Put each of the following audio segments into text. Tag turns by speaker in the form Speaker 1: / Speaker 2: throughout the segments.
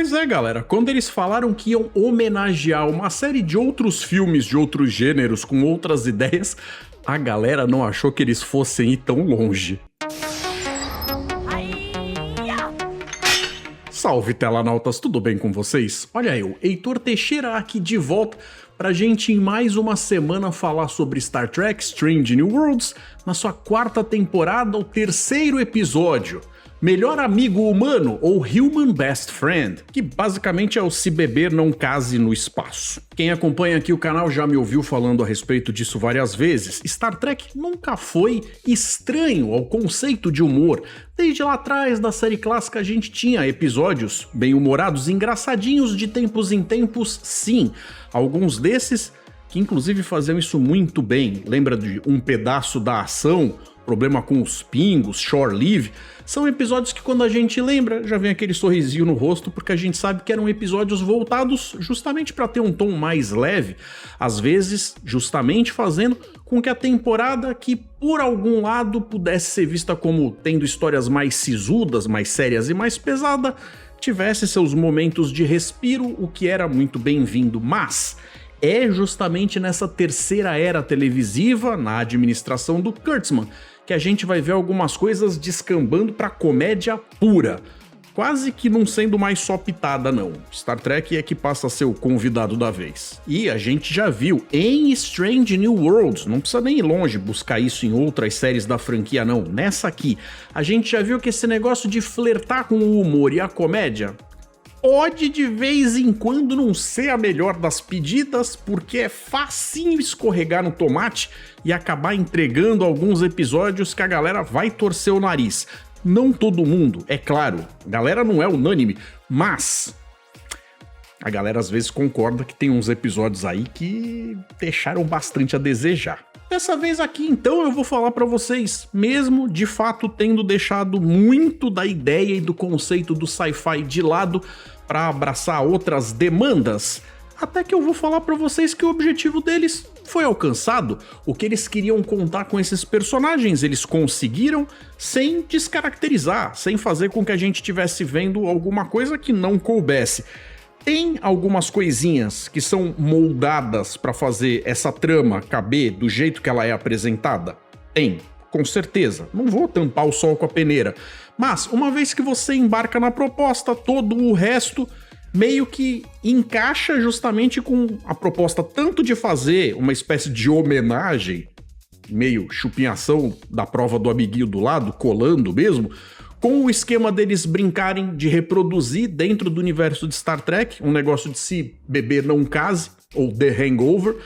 Speaker 1: Pois é, galera, quando eles falaram que iam homenagear uma série de outros filmes de outros gêneros com outras ideias, a galera não achou que eles fossem ir tão longe. Salve, telanautas, tudo bem com vocês? Olha eu, Heitor Teixeira aqui de volta pra gente em mais uma semana falar sobre Star Trek Strange New Worlds na sua quarta temporada, o terceiro episódio. Melhor amigo humano ou Human Best Friend, que basicamente é o se beber não case no espaço. Quem acompanha aqui o canal já me ouviu falando a respeito disso várias vezes. Star Trek nunca foi estranho ao conceito de humor. Desde lá atrás da série clássica a gente tinha episódios bem-humorados, engraçadinhos de tempos em tempos, sim. Alguns desses que inclusive faziam isso muito bem. Lembra de Um Pedaço da Ação? Problema com os Pingos, Shore Leave, são episódios que quando a gente lembra, já vem aquele sorrisinho no rosto, porque a gente sabe que eram episódios voltados justamente para ter um tom mais leve, às vezes justamente fazendo com que a temporada, que por algum lado pudesse ser vista como tendo histórias mais sisudas, mais sérias e mais pesada, tivesse seus momentos de respiro, o que era muito bem-vindo, mas é justamente nessa terceira era televisiva, na administração do Kurtzman, que a gente vai ver algumas coisas descambando pra comédia pura. Quase que não sendo mais só pitada, não. Star Trek é que passa a ser o convidado da vez. E a gente já viu em Strange New Worlds, não precisa nem ir longe buscar isso em outras séries da franquia, não. Nessa aqui, a gente já viu que esse negócio de flertar com o humor e a comédia pode de vez em quando não ser a melhor das pedidas, porque é facinho escorregar no tomate e acabar entregando alguns episódios que a galera vai torcer o nariz. Não todo mundo, é claro, a galera não é unânime, mas a galera às vezes concorda que tem uns episódios aí que deixaram bastante a desejar. Dessa vez aqui, então, eu vou falar pra vocês, mesmo de fato tendo deixado muito da ideia e do conceito do sci-fi de lado para abraçar outras demandas, até que eu vou falar pra vocês que o objetivo deles foi alcançado. O que eles queriam contar com esses personagens, eles conseguiram sem descaracterizar, sem fazer com que a gente estivesse vendo alguma coisa que não coubesse. Tem algumas coisinhas que são moldadas para fazer essa trama caber do jeito que ela é apresentada? Tem, com certeza. Não vou tampar o sol com a peneira. Mas, uma vez que você embarca na proposta, todo o resto meio que encaixa justamente com a proposta tanto de fazer uma espécie de homenagem, meio chupinhação da prova do amiguinho do lado, colando mesmo, com o esquema deles brincarem de reproduzir dentro do universo de Star Trek, um negócio de se beber não case, ou The Hangover,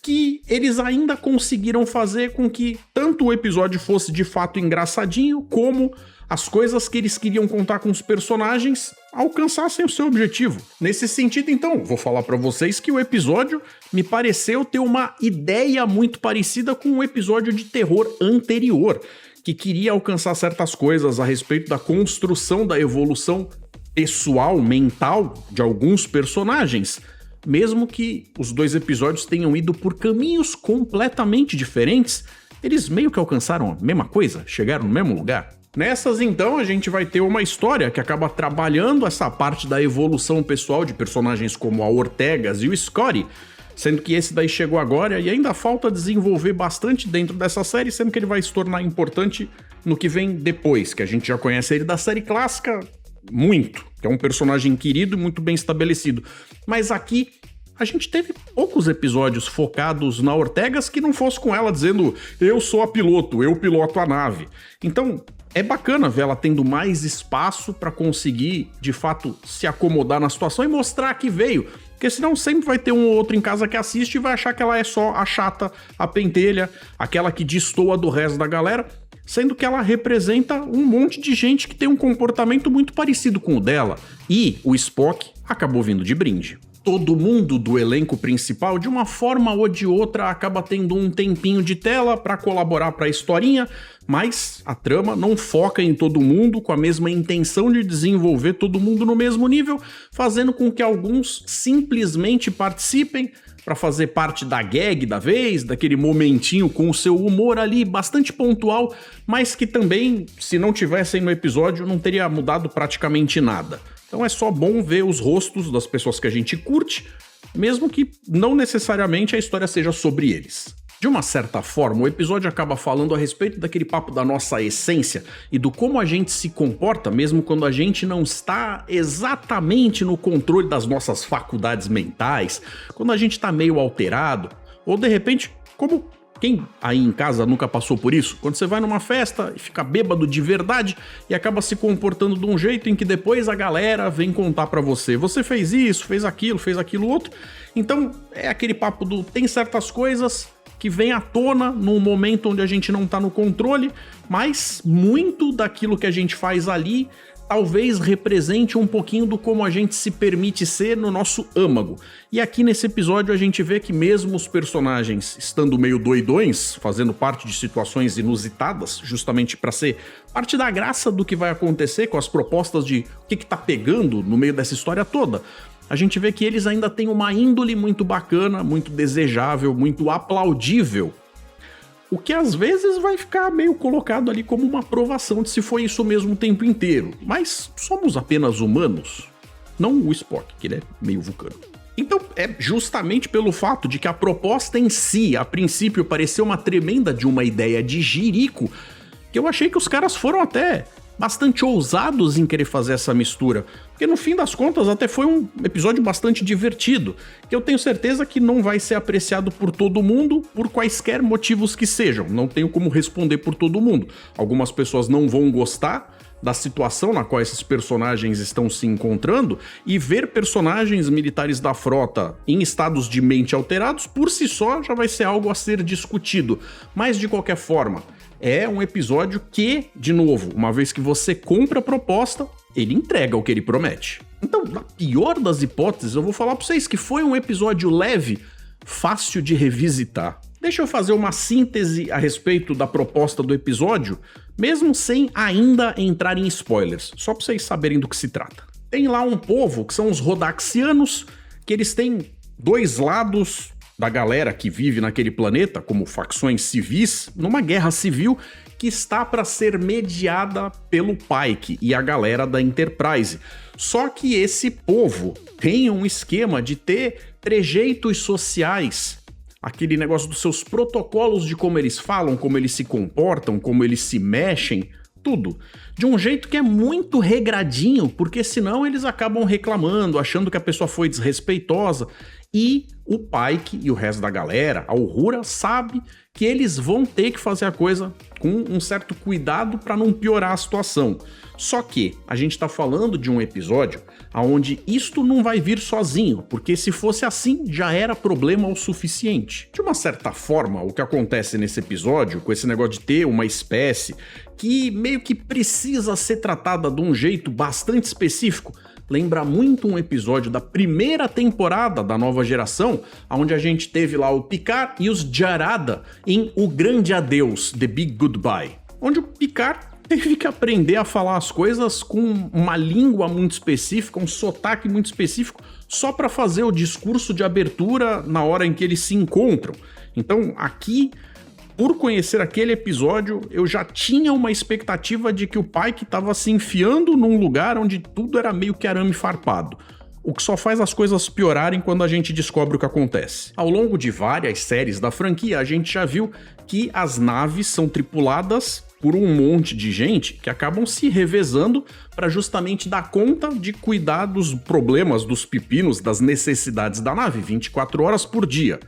Speaker 1: que eles ainda conseguiram fazer com que tanto o episódio fosse de fato engraçadinho, como as coisas que eles queriam contar com os personagens alcançassem o seu objetivo. Nesse sentido, então, vou falar pra vocês que o episódio me pareceu ter uma ideia muito parecida com o episódio de terror anterior, que queria alcançar certas coisas a respeito da construção da evolução pessoal, mental de alguns personagens, mesmo que os dois episódios tenham ido por caminhos completamente diferentes, eles meio que alcançaram a mesma coisa, chegaram no mesmo lugar. Nessas, então, a gente vai ter uma história que acaba trabalhando essa parte da evolução pessoal de personagens como a Ortegas e o Scotty, sendo que esse daí chegou agora e ainda falta desenvolver bastante dentro dessa série, sendo que ele vai se tornar importante no que vem depois, que a gente já conhece ele da série clássica muito, que é um personagem querido e muito bem estabelecido. Mas aqui a gente teve poucos episódios focados na Ortegas que não fosse com ela dizendo eu sou a piloto, eu piloto a nave. Então é bacana ver ela tendo mais espaço para conseguir de fato se acomodar na situação e mostrar que veio. Porque senão sempre vai ter um ou outro em casa que assiste e vai achar que ela é só a chata, a pentelha, aquela que destoa do resto da galera, sendo que ela representa um monte de gente que tem um comportamento muito parecido com o dela. E o Spock acabou vindo de brinde. Todo mundo do elenco principal, de uma forma ou de outra, acaba tendo um tempinho de tela para colaborar para a historinha, mas a trama não foca em todo mundo com a mesma intenção de desenvolver todo mundo no mesmo nível, fazendo com que alguns simplesmente participem para fazer parte da gag da vez, daquele momentinho com o seu humor ali bastante pontual, mas que também, se não tivessem no episódio, não teria mudado praticamente nada. Então é só bom ver os rostos das pessoas que a gente curte, mesmo que não necessariamente a história seja sobre eles. De uma certa forma, o episódio acaba falando a respeito daquele papo da nossa essência e do como a gente se comporta mesmo quando a gente não está exatamente no controle das nossas faculdades mentais, quando a gente está meio alterado, ou de repente, como quem aí em casa nunca passou por isso? Quando você vai numa festa e fica bêbado de verdade e acaba se comportando de um jeito em que depois a galera vem contar pra você: você fez isso, fez aquilo outro. Então é aquele papo do tem certas coisas que vem à tona num momento onde a gente não tá no controle, mas muito daquilo que a gente faz ali talvez represente um pouquinho do como a gente se permite ser no nosso âmago. E aqui nesse episódio a gente vê que mesmo os personagens estando meio doidões, fazendo parte de situações inusitadas, justamente para ser parte da graça do que vai acontecer com as propostas de o que tá pegando no meio dessa história toda, a gente vê que eles ainda têm uma índole muito bacana, muito desejável, muito aplaudível. O que às vezes vai ficar meio colocado ali como uma aprovação de se foi isso mesmo o tempo inteiro. Mas somos apenas humanos? Não o Spock, que ele é meio vulcano. Então é justamente pelo fato de que a proposta em si, a princípio, pareceu uma tremenda de uma ideia de jirico, que eu achei que os caras foram até bastante ousados em querer fazer essa mistura, porque no fim das contas até foi um episódio bastante divertido, que eu tenho certeza que não vai ser apreciado por todo mundo, por quaisquer motivos que sejam, não tenho como responder por todo mundo. Algumas pessoas não vão gostar da situação na qual esses personagens estão se encontrando, e ver personagens militares da frota em estados de mente alterados por si só já vai ser algo a ser discutido, mas de qualquer forma é um episódio que, de novo, uma vez que você compra a proposta, ele entrega o que ele promete. Então, na pior das hipóteses, eu vou falar pra vocês que foi um episódio leve, fácil de revisitar. Deixa eu fazer uma síntese a respeito da proposta do episódio, mesmo sem ainda entrar em spoilers, só pra vocês saberem do que se trata. Tem lá um povo, que são os Rodaxianos, que eles têm dois lados da galera que vive naquele planeta, como facções civis, numa guerra civil que está para ser mediada pelo Pike e a galera da Enterprise. Só que esse povo tem um esquema de ter trejeitos sociais, aquele negócio dos seus protocolos de como eles falam, como eles se comportam, como eles se mexem, tudo. De um jeito que é muito regradinho, porque senão eles acabam reclamando, achando que a pessoa foi desrespeitosa. E o Pike e o resto da galera, a Uhura, sabe que eles vão ter que fazer a coisa com um certo cuidado para não piorar a situação. Só que a gente tá falando de um episódio onde isto não vai vir sozinho, porque se fosse assim já era problema o suficiente. De uma certa forma, o que acontece nesse episódio, com esse negócio de ter uma espécie que meio que precisa ser tratada de um jeito bastante específico, lembra muito um episódio da primeira temporada da Nova Geração, onde a gente teve lá o Picard e os Jarada em O Grande Adeus, The Big Goodbye, onde o Picard teve que aprender a falar as coisas com uma língua muito específica, um sotaque muito específico, só para fazer o discurso de abertura na hora em que eles se encontram. Então aqui, por conhecer aquele episódio, eu já tinha uma expectativa de que o Pike estava se enfiando num lugar onde tudo era meio que arame farpado. O que só faz as coisas piorarem quando a gente descobre o que acontece. Ao longo de várias séries da franquia, a gente já viu que as naves são tripuladas por um monte de gente que acabam se revezando para justamente dar conta de cuidar dos problemas, dos pepinos, das necessidades da nave 24 horas por dia.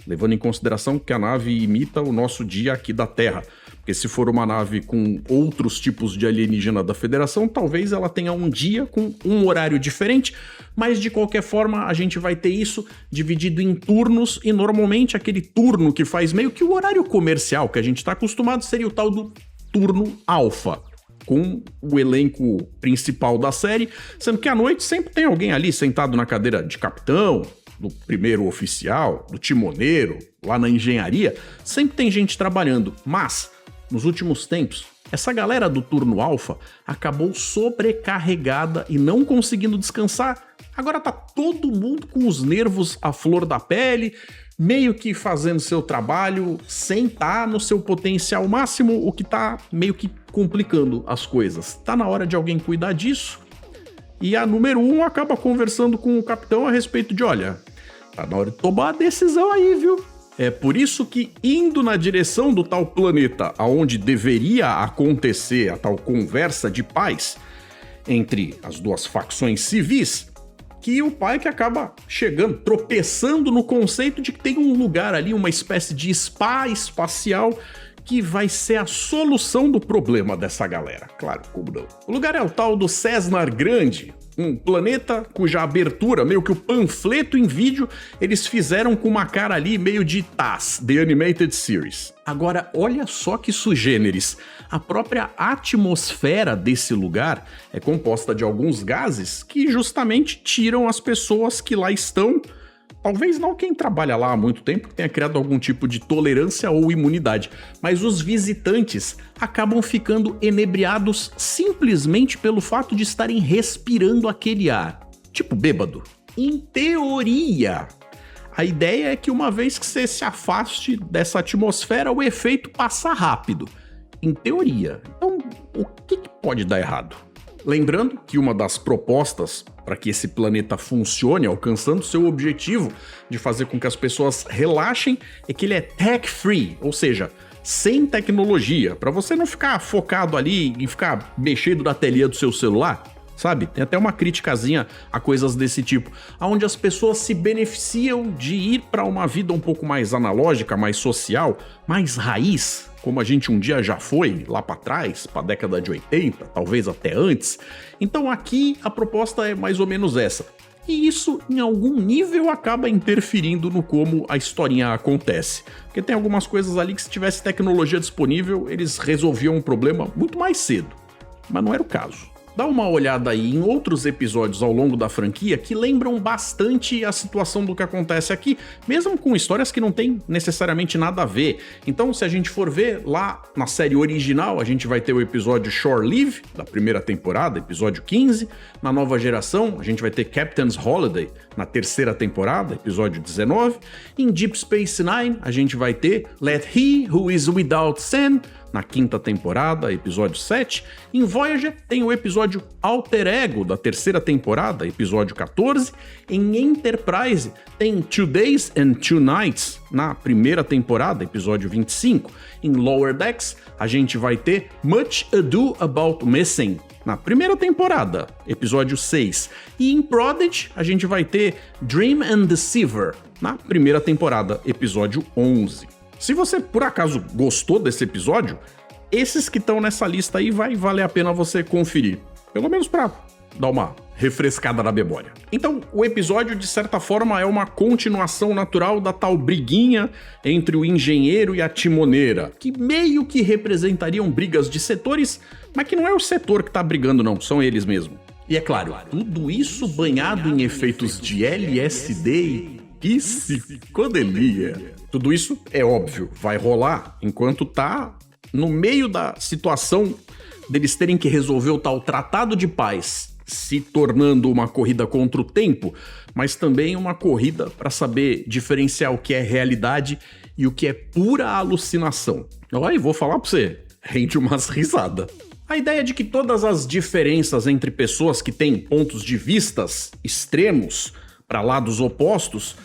Speaker 1: Levando em consideração que a nave imita o nosso dia aqui da Terra. Porque se for uma nave com outros tipos de alienígena da Federação, talvez ela tenha um dia com um horário diferente, mas de qualquer forma a gente vai ter isso dividido em turnos, e normalmente aquele turno que faz meio que o horário comercial que a gente está acostumado seria o tal do turno alfa, com o elenco principal da série, sendo que à noite sempre tem alguém ali sentado na cadeira de capitão, do primeiro oficial, do timoneiro, lá na engenharia, sempre tem gente trabalhando, mas nos últimos tempos, essa galera do turno alfa acabou sobrecarregada e não conseguindo descansar. Agora tá todo mundo com os nervos à flor da pele, meio que fazendo seu trabalho sem estar no seu potencial máximo, o que tá meio que complicando as coisas. Tá na hora de alguém cuidar disso? E a número 1 acaba conversando com o capitão a respeito de, olha, tá na hora de tomar a decisão aí, viu? É por isso que, indo na direção do tal planeta aonde deveria acontecer a tal conversa de paz entre as duas facções civis, que o Pike acaba chegando, tropeçando no conceito de que tem um lugar ali, uma espécie de spa espacial que vai ser a solução do problema dessa galera. Claro, como não? O lugar é o tal do Cessnar Grande, um planeta cuja abertura, meio que o panfleto em vídeo, eles fizeram com uma cara ali meio de TAS, The Animated Series. Agora, olha só que sugêneres. A própria atmosfera desse lugar é composta de alguns gases que justamente tiram as pessoas que lá estão. Talvez não quem trabalha lá há muito tempo tenha criado algum tipo de tolerância ou imunidade, mas os visitantes acabam ficando enebriados simplesmente pelo fato de estarem respirando aquele ar, tipo bêbado. Em teoria, a ideia é que uma vez que você se afaste dessa atmosfera, o efeito passa rápido. Em teoria. Então, o que pode dar errado? Lembrando que uma das propostas para que esse planeta funcione, alcançando seu objetivo de fazer com que as pessoas relaxem, é que ele é tech-free, ou seja, sem tecnologia, para você não ficar focado ali e ficar mexendo na telinha do seu celular, sabe? Tem até uma criticazinha a coisas desse tipo, onde as pessoas se beneficiam de ir para uma vida um pouco mais analógica, mais social, mais raiz, como a gente um dia já foi, lá para trás, para a década de 80, talvez até antes. Então aqui a proposta é mais ou menos essa. E isso, em algum nível, acaba interferindo no como a historinha acontece. Porque tem algumas coisas ali que, se tivesse tecnologia disponível, eles resolviam o problema muito mais cedo. Mas não era o caso. Dá uma olhada aí em outros episódios ao longo da franquia que lembram bastante a situação do que acontece aqui, mesmo com histórias que não tem necessariamente nada a ver. Então, se a gente for ver lá na série original, a gente vai ter o episódio Shore Leave, da primeira temporada, episódio 15. Na nova geração, a gente vai ter Captain's Holiday, na terceira temporada, episódio 19. Em Deep Space Nine, a gente vai ter Let He Who Is Without Sin, na quinta temporada, episódio 7. Em Voyager tem o episódio Alter Ego, da terceira temporada, episódio 14. Em Enterprise tem Two Days and Two Nights, na primeira temporada, episódio 25. Em Lower Decks, a gente vai ter Much Ado About Missing, na primeira temporada, episódio 6. E em Prodigy, a gente vai ter Dream and Deceiver, na primeira temporada, episódio 11. Se você, por acaso, gostou desse episódio, esses que estão nessa lista aí vai valer a pena você conferir. Pelo menos pra dar uma refrescada na memória. Então, o episódio, de certa forma, é uma continuação natural da tal briguinha entre o engenheiro e a timoneira, que meio que representariam brigas de setores, mas que não é o setor que tá brigando não, são eles mesmo. E é claro, tudo isso banhado em efeitos de LSD e psicodelia. Tudo isso, é óbvio, vai rolar enquanto tá no meio da situação deles terem que resolver o tal tratado de paz, se tornando uma corrida contra o tempo, mas também uma corrida para saber diferenciar o que é realidade e o que é pura alucinação. Olha, vou falar pra você, rende umas risadas. A ideia de que todas as diferenças entre pessoas que têm pontos de vistas extremos para lados opostos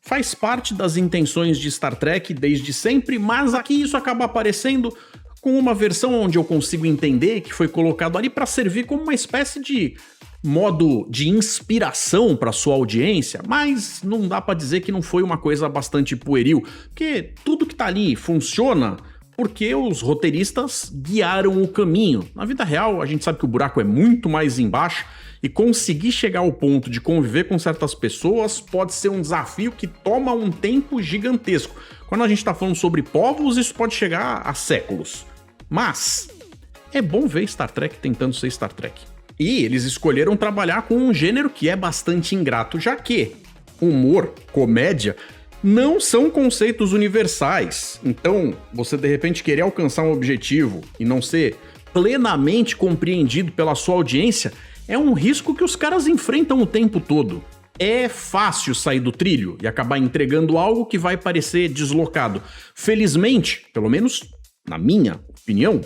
Speaker 1: faz parte das intenções de Star Trek desde sempre, mas aqui isso acaba aparecendo com uma versão onde eu consigo entender que foi colocado ali para servir como uma espécie de modo de inspiração para sua audiência, mas não dá para dizer que não foi uma coisa bastante pueril, porque tudo que tá ali funciona porque os roteiristas guiaram o caminho. Na vida real, a gente sabe que o buraco é muito mais embaixo, e conseguir chegar ao ponto de conviver com certas pessoas pode ser um desafio que toma um tempo gigantesco. Quando a gente está falando sobre povos, isso pode chegar a séculos. Mas é bom ver Star Trek tentando ser Star Trek. E eles escolheram trabalhar com um gênero que é bastante ingrato, já que humor, comédia, não são conceitos universais. Então, você de repente querer alcançar um objetivo e não ser plenamente compreendido pela sua audiência é um risco que os caras enfrentam o tempo todo. É fácil sair do trilho e acabar entregando algo que vai parecer deslocado. Felizmente, pelo menos na minha opinião,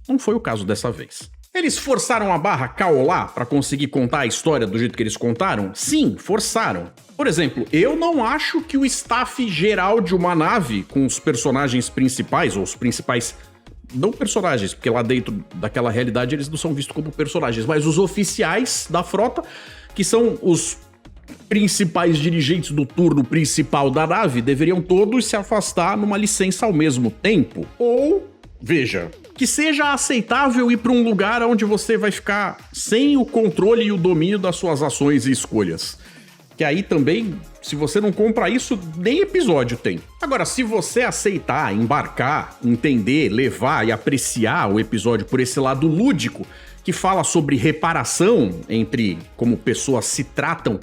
Speaker 1: não foi o caso dessa vez. Eles forçaram a barra caolá pra conseguir contar a história do jeito que eles contaram? Sim, forçaram. Por exemplo, eu não acho que o staff geral de uma nave, com os personagens principais, ou os principais... Não personagens, porque lá dentro daquela realidade eles não são vistos como personagens, mas os oficiais da frota, que são os principais dirigentes do turno principal da nave, deveriam todos se afastar numa licença ao mesmo tempo. Ou, veja, que seja aceitável ir para um lugar onde você vai ficar sem o controle e o domínio das suas ações e escolhas. Que aí também, se você não compra isso, nem episódio tem. Agora, se você aceitar, embarcar, entender, levar e apreciar o episódio por esse lado lúdico, que fala sobre reparação entre como pessoas se tratam,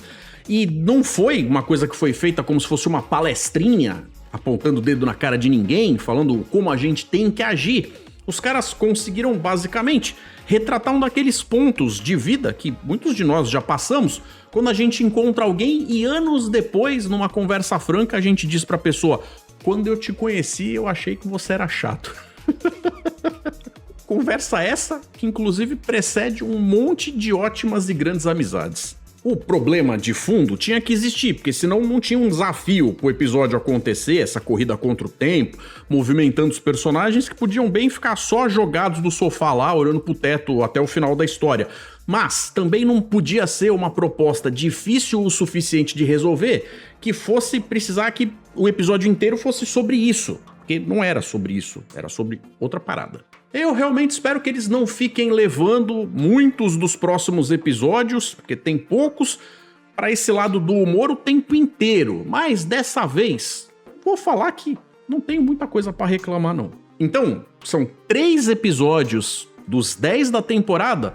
Speaker 1: e não foi uma coisa que foi feita como se fosse uma palestrinha, apontando o dedo na cara de ninguém, falando como a gente tem que agir, os caras conseguiram basicamente retratar um daqueles pontos de vida que muitos de nós já passamos, quando a gente encontra alguém e anos depois, numa conversa franca, a gente diz pra pessoa: quando eu te conheci, eu achei que você era chato. Conversa essa que inclusive precede um monte de ótimas e grandes amizades. O problema de fundo tinha que existir, porque senão não tinha um desafio pro episódio acontecer, essa corrida contra o tempo, movimentando os personagens que podiam bem ficar só jogados no sofá lá, olhando pro teto até o final da história. Mas também não podia ser uma proposta difícil o suficiente de resolver que fosse precisar que o episódio inteiro fosse sobre isso. Porque não era sobre isso, era sobre outra parada. Eu realmente espero que eles não fiquem levando muitos dos próximos episódios, porque tem poucos, para esse lado do humor o tempo inteiro. Mas dessa vez, vou falar que não tenho muita coisa para reclamar não. Então, são 3 episódios dos 10 da temporada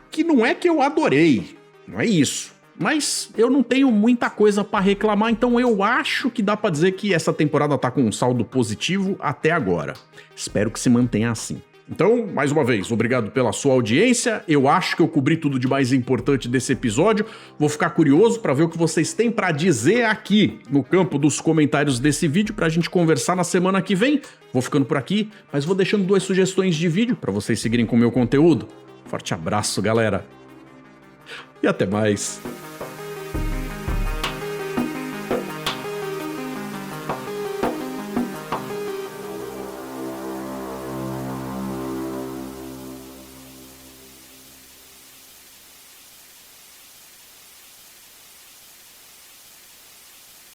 Speaker 1: que não é que eu adorei, não é isso. Mas eu não tenho muita coisa pra reclamar, então eu acho que dá pra dizer que essa temporada tá com um saldo positivo até agora. Espero que se mantenha assim. Então, mais uma vez, obrigado pela sua audiência. Eu acho que eu cobri tudo de mais importante desse episódio. Vou ficar curioso pra ver o que vocês têm pra dizer aqui no campo dos comentários desse vídeo pra gente conversar na semana que vem. Vou ficando por aqui, mas vou deixando 2 sugestões de vídeo pra vocês seguirem com o meu conteúdo. Forte abraço, galera. E até mais.